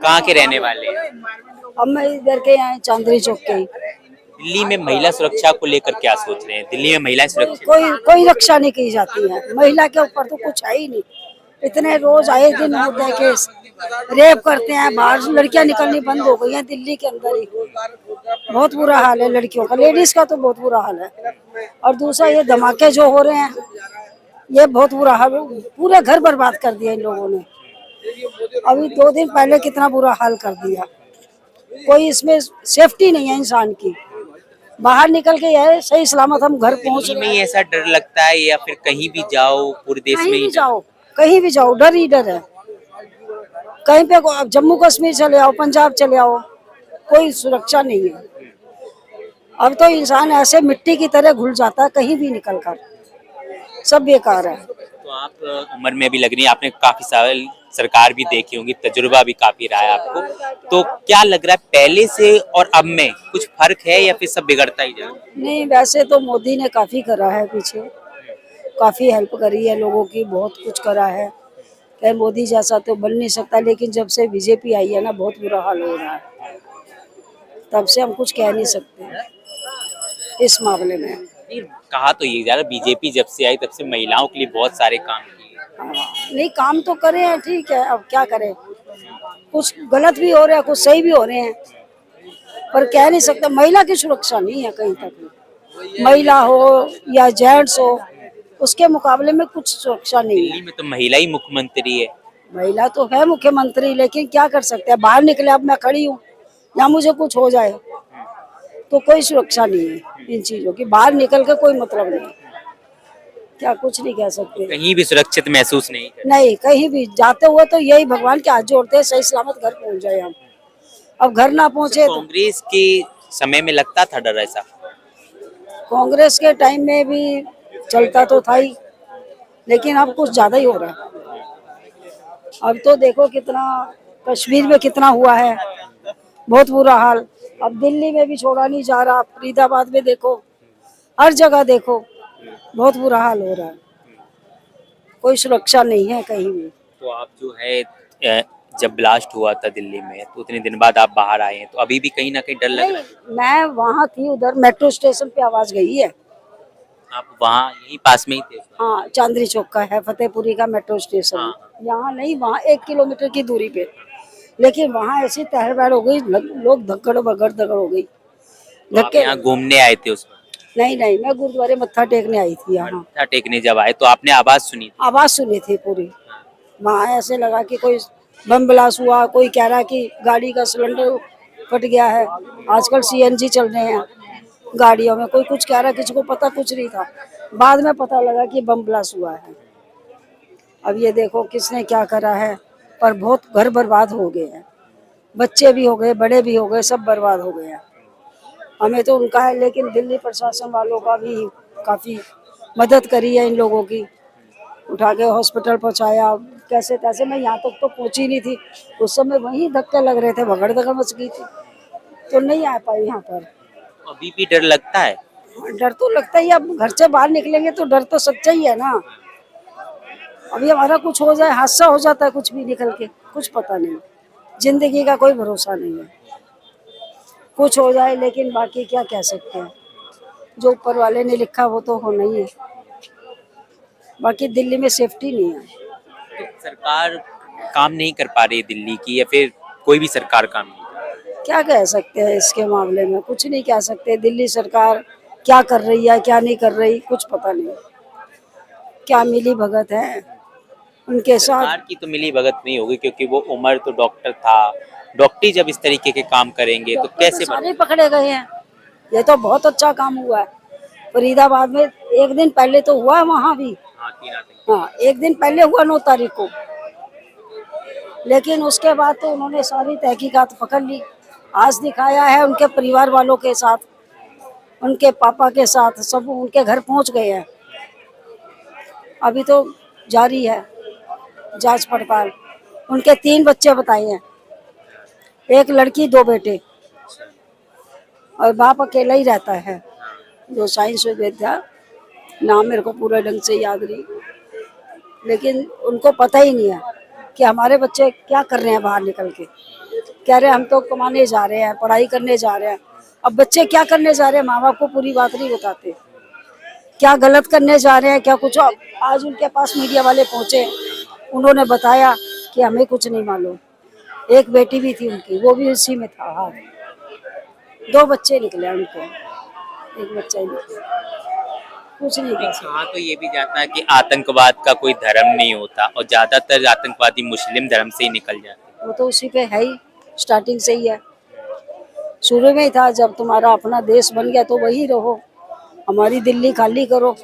कहाँ के रहने वाले हैं? अब मैं इधर के यहाँ चांदनी चौक के ही। दिल्ली में महिला सुरक्षा को लेकर क्या सोच रहे हैं? दिल्ली में महिला सुरक्षित कोई रक्षा नहीं की जाती है, महिला के ऊपर तो कुछ है ही नहीं। इतने रोज आए दिन होते हैं केस, रेप करते हैं, बाहर लड़कियां निकलनी बंद हो गई हैं दिल्ली के अंदर ही। बहुत बुरा हाल है लड़कियों का, लेडीज का तो बहुत बुरा हाल है। और दूसरा ये धमाके जो हो रहे हैं, ये बहुत बुरा हाल, पूरे घर बर्बाद कर दिया इन लोगों ने। अभी 2 दिन पहले कितना बुरा हाल कर दिया। कोई इसमें सेफ्टी नहीं है इंसान की। बाहर निकल के यह सही सलामत हम घर पहुंच दिल्ली में रहे ही हैं। ऐसा डर लगता है या फिर कहीं भी जाओ पूरे देश में कहीं ही भी डर? जाओ, कहीं भी जाओ, डर ही डर है। कहीं पे अब जम्मू कश्मीर चले आओ, पंजाब चले आओ, कोई सुरक्षा नहीं है। अब तो इंसान ऐसे मिट्टी की तरह घुल जाता है कहीं भी निकल कर, सब बेकार है। तो आप उम्र में भी लग रही है, आपने काफी साल सरकार भी देखी होंगी, तजुर्बा भी काफी रहा है आपको, तो क्या लग रहा है पहले से और अब में कुछ फर्क है या फिर सब बिगड़ता ही जा रहा है? नहीं, वैसे तो मोदी ने काफी करा है पीछे, काफी हेल्प करी है लोगों की, बहुत कुछ करा है। क्या मोदी जैसा तो बन नहीं सकता, लेकिन जब से बीजेपी आई है ना, बहुत बुरा हाल हो रहा है। तब से हम कुछ कह नहीं सकते इस मामले में। नहीं, कहा तो ये जा रहा बीजेपी जब से आई तब से महिलाओं के लिए बहुत सारे काम किए। हाँ, नहीं काम तो करे हैं, ठीक है, अब क्या करें। कुछ गलत भी हो रहा है, कुछ सही भी हो रहे हैं, पर कह नहीं सकते। महिला की सुरक्षा नहीं है कहीं तक भी। महिला हो या जेंट्स हो, उसके मुकाबले में कुछ सुरक्षा नहीं है। दिल्ली में तो महिला ही मुख्यमंत्री है। महिला तो है मुख्यमंत्री, लेकिन क्या कर सकते हैं, बाहर निकले, अब मैं खड़ी हूँ, या मुझे कुछ हो जाए तो कोई सुरक्षा नहीं है इन चीजों की। बाहर निकल के कोई मतलब नहीं, क्या कुछ नहीं कह सकते। कहीं भी सुरक्षित महसूस नहीं कर। नहीं, कहीं भी जाते हुए तो यही भगवान के हाथ जोड़ते हैं, सही सलामत घर पहुंच जाए हम। अब घर ना पहुंचे तो। कांग्रेस के समय में लगता था डर ऐसा? कांग्रेस के टाइम में भी चलता तो था ही, लेकिन अब कुछ ज्यादा ही हो रहा है। अब तो देखो कितना कश्मीर में कितना हुआ है, बहुत बुरा हाल। अब दिल्ली में भी छोड़ा नहीं जा रहा, फरीदाबाद में देखो, हर जगह देखो, बहुत बुरा हाल हो रहा है। कोई सुरक्षा नहीं है कहीं भी। तो आप जो है जब ब्लास्ट हुआ था दिल्ली में तो उतने दिन बाद आप बाहर आए हैं, तो अभी भी कहीं ना कहीं डर लग रहा है? मैं वहाँ थी, उधर मेट्रो स्टेशन पे आवाज गई है। आप वहाँ यही पास में ही थे? हाँ, चांदनी चौक का है, फतेहपुरी का मेट्रो स्टेशन। हाँ। यहाँ नहीं, वहाँ 1 किलोमीटर की दूरी पे। लेकिन वहाँ ऐसी तहर बहर हो गई, लोग धक्कड़ बगड़ दगड़ हो गई, तो आप धक्के। यहाँ घूमने आए थे उस वक्त? नहीं नहीं, मैं गुरुद्वारे मत्था टेकने आई थी यहाँ। मत्था टेकने जब आए तो आपने आवाज सुनी थी? आवाज सुनी थी पूरी। वहाँ ऐसे लगा कि कोई बम ब्लास्ट हुआ, कोई कह रहा कि गाड़ी का सिलेंडर फट गया है। आजकल सीएनजी चल रहे हैं गाड़ियों में, कोई कुछ कह रहा, किसी को पता कुछ नहीं था। बाद में पता लगा कि बम ब्लास्ट हुआ है। अब ये देखो किसने क्या करा है, पर बहुत घर बर्बाद हो गए हैं, बच्चे भी हो गए, बड़े भी हो गए, सब बर्बाद हो गए हैं। हमें तो उनका है, लेकिन दिल्ली प्रशासन वालों का भी काफी मदद करी है इन लोगों की, उठा के हॉस्पिटल पहुंचाया कैसे तैसे। मैं यहाँ तक तो पहुंची नहीं थी उस समय, वहीं धक्के लग रहे थे, भगड़ दगड़ मच गई थी, तो नहीं आ पाई यहाँ पर। अभी भी डर लगता है? डर तो लगता ही है, अब घर से बाहर निकलेंगे तो डर तो सच्चा ही है ना। अभी हमारा कुछ हो जाए, हादसा हो जाता है कुछ भी निकल के, कुछ पता नहीं, जिंदगी का कोई भरोसा नहीं है, कुछ हो जाए। लेकिन बाकी क्या कह सकते हैं, जो ऊपर वाले ने लिखा वो तो होना ही है। बाकी दिल्ली में सेफ्टी नहीं है। तो सरकार काम नहीं कर पा रही दिल्ली की, या फिर कोई भी सरकार काम नहीं कर रही? क्या कह सकते हैं इसके मामले में, कुछ नहीं कह सकते। दिल्ली सरकार क्या कर रही है क्या नहीं कर रही, कुछ पता नहीं। क्या मिली भगत है उनके साथ। सरकार की तो मिली भगत नहीं होगी, क्योंकि वो उमर तो डॉक्टर था, डॉक्टरी जब इस तरीके के काम करेंगे तो कैसे सारे पकड़े गए हैं, ये तो बहुत अच्छा काम हुआ है। फरीदाबाद में 1 दिन पहले तो हुआ है, वहाँ भी। हाँ, 3 आतंकी। हाँ, 1 दिन पहले हुआ 9 तारीख को, लेकिन उसके बाद तो उन्होंने सारी तहकीकात पकड़ ली। आज दिखाया है उनके परिवार वालों के साथ, उनके पापा के साथ, सब उनके घर पहुंच गए हैं। अभी तो जारी है जांच पड़ताल। उनके 3 बच्चे बताए हैं, 1 लड़की 2 बेटे, और बाप अकेला ही रहता है, जो साइंस विद्या, नाम मेरे को पूरा ढंग से याद नहीं। लेकिन उनको पता ही नहीं है कि हमारे बच्चे क्या कर रहे हैं बाहर निकल के। कह रहे हम तो कमाने जा रहे हैं, पढ़ाई करने जा रहे हैं। अब बच्चे क्या करने जा रहे हैं, माँ बाप को पूरी बात नहीं बताते, क्या गलत करने जा रहे हैं, क्या कुछ। आज उनके पास मीडिया वाले पहुंचे, उन्होंने बताया कि हमें कुछ नहीं मालूम। एक बेटी भी थी उनकी, वो भी उसी में था हाथ। 2 बच्चे निकले उनके, एक बच्चा ही निकला, कुछ नहीं कर सकते। कहा तो ये भी जाता है कि आतंकवाद का कोई धर्म नहीं होता और ज्यादातर आतंकवादी मुस्लिम धर्म से ही निकल जाते हैं। वो तो उसी पे है ही, स्टार्टिंग से ही है, शुरू में ही था। जब तुम्हारा अपना देश बन गया तो वही रहो, हमारी दिल्ली खाली करो।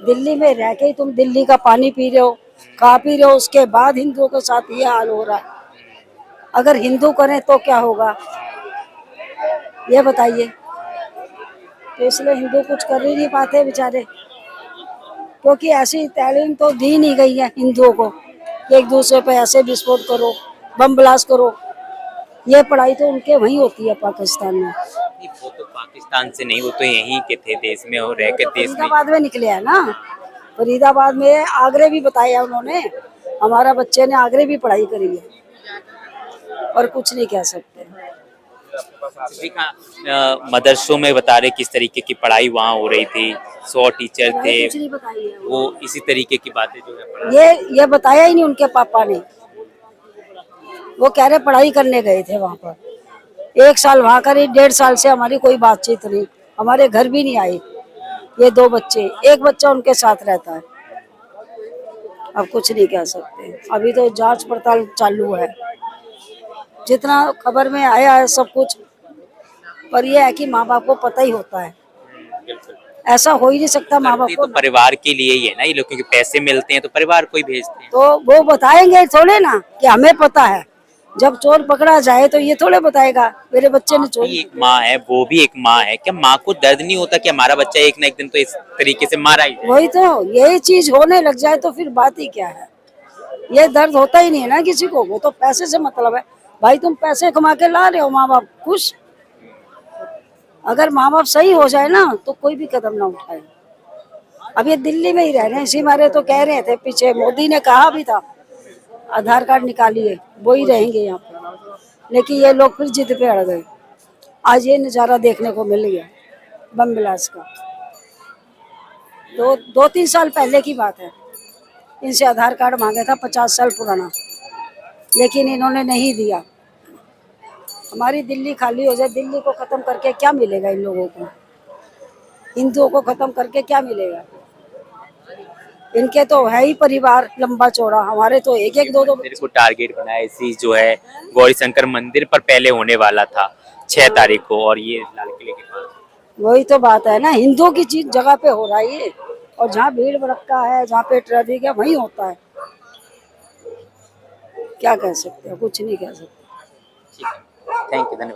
दिल्ली में रह के ही तुम दिल्ली का पानी पी रहे हो, खा पी रहे हो, उसके बाद हिंदुओं के साथ ये हाल हो रहा है। अगर हिंदू करें तो क्या होगा, ये बताइए। तो इसलिए हिंदू कुछ कर ही नहीं पाते बेचारे, क्योंकि ऐसी तालीम तो दी नहीं गई है हिंदुओं को कि एक दूसरे पे ऐसे विस्फोट करो, बम ब्लास्ट करो। ये पढ़ाई तो उनके वहीं होती है पाकिस्तान में। नहीं, वो तो पाकिस्तान से नहीं, वो तो यहीं के थे देश में और रह के देश में। फरीदाबाद में निकले हैं ना, फरीदाबाद में, आगरे भी बताया उन्होंने। हमारा बच्चे ने आगरे भी पढ़ाई करी है, और कुछ नहीं कह सकते। देखा मदरसों में बता रहे किस तरीके की पढ़ाई वहाँ हो रही थी, 100 टीचर थे, कुछ नहीं बताई है वो इसी तरीके की बातें जो है ये बताया ही नहीं उनके पापा ने। वो कह रहे पढ़ाई करने गए थे वहाँ पर, 1 साल वहाँ करी, 1.5 साल से हमारी कोई बातचीत नहीं, हमारे घर भी नहीं आई। ये 2 बच्चे, एक बच्चा उनके साथ रहता है। अब कुछ नहीं कह सकते, अभी तो जांच पड़ताल चालू है, जितना खबर में आया है सब कुछ। पर यह है कि माँ बाप को पता ही होता है, ऐसा हो ही नहीं सकता माँ बाप करते को। तो परिवार के लिए ही है ना ये लोग, क्योंकि पैसे मिलते हैं तो परिवार को ही भेजते हैं। तो वो बताएंगे थोड़े ना कि हमें पता है। जब चोर पकड़ा जाए तो ये थोड़े बताएगा मेरे बच्चे ने आप चोरी भी एक माँ है, वो भी एक माँ है, क्या माँ को दर्द नहीं होता कि हमारा बच्चा एक ना एक दिन तो इस तरीके से मारा ही जाए? वही तो, यही चीज होने लग जाए तो फिर बात ही क्या है। ये दर्द होता ही नहीं है ना किसी को, वो तो पैसे से मतलब है। भाई तुम पैसे कमा के ला रहे हो, माँ बाप खुश। अगर माँ बाप सही हो जाए ना तो कोई भी कदम ना उठाए। अब ये दिल्ली में ही रह रहे हैं, इसी मारे तो कह रहे थे, पीछे मोदी ने कहा भी था आधार कार्ड निकालिए, वो ही रहेंगे यहाँ पे। लेकिन ये लोग फिर जिद पे अड़ गए। आज ये नज़ारा देखने को मिल गया बम ब्लास्ट का। 2-3 साल पहले की बात है, इनसे आधार कार्ड मांगा था 50 साल पुराना, लेकिन इन्होंने नहीं दिया। हमारी दिल्ली खाली हो जाए, दिल्ली को खत्म करके क्या मिलेगा इन लोगों को, हिंदुओं को खत्म करके क्या मिलेगा। इनके तो है ही परिवार लंबा चौड़ा, हमारे तो एक एक दो दो। मंदिर को टारगेट बनाया, इसी जो है गौरी शंकर मंदिर पर पहले होने वाला था 6 तारीख को, और ये लाल किले के पास। वही तो बात है ना, हिंदुओं की चीज जगह पे हो रहा है ये, और जहाँ भीड़ भड़का है, जहाँ पे ट्रैफिक है, वहीं होता है। क्या कह सकते हैं, कुछ नहीं कह सकते। ठीक है, थैंक यू, धन्यवाद।